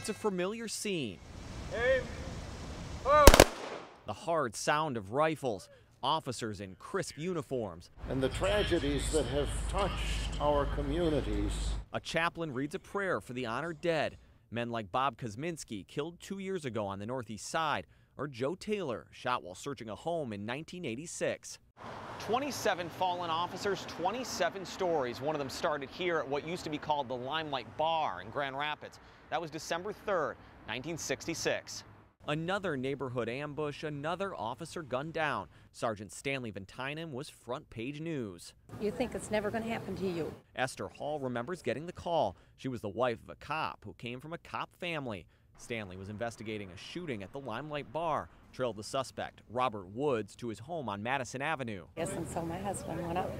It's a familiar scene. Aim. Oh. The hard sound of rifles, officers in crisp uniforms. And the tragedies that have touched our communities. A chaplain reads a prayer for the honored dead. Men like Bob Kosminski, killed 2 years ago on the Northeast Side, or Joe Taylor, shot while searching a home in 1986. 27 fallen officers, 27 stories. One of them started here at what used to be called the Limelight Bar in Grand Rapids. That was December 3rd, 1966. Another neighborhood ambush, another officer gunned down. Sergeant Stanley Ventinen was front page news. You think it's never going to happen to you. Esther Hall remembers getting the call. She was the wife of a cop who came from a cop family. Stanley was investigating a shooting at the Limelight Bar, trailed the suspect, Robert Woods, to his home on Madison Avenue. Yes, and so my husband went up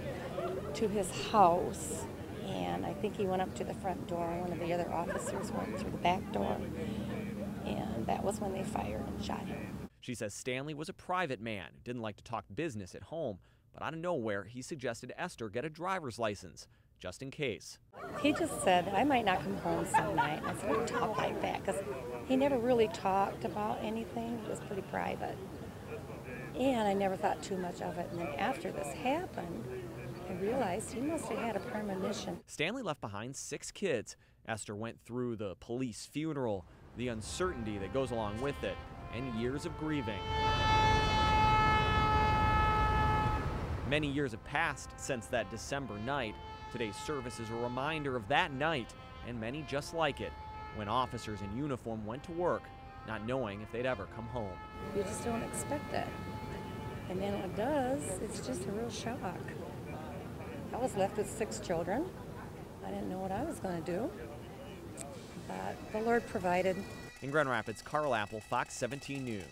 to his house, and I think he went up to the front door. One of the other officers went through the back door, and that was when they fired and shot him. She says Stanley was a private man, didn't like to talk business at home, but out of nowhere, he suggested Esther get a driver's license, just in case. He just said, I might not come home some night. I said, don't talk like that, because he never really talked about anything. It was pretty private. And I never thought too much of it. And then after this happened, I realized he must have had a premonition. Stanley left behind 6 kids. Esther went through the police funeral, the uncertainty that goes along with it, and years of grieving. Many years have passed since that December night. Today's service is a reminder of that night, and many just like it, when officers in uniform went to work, not knowing if they'd ever come home. You just don't expect it. And then when it does, it's just a real shock. I was left with 6 children. I didn't know what I was going to do, but the Lord provided. In Grand Rapids, Carl Apple, Fox 17 News.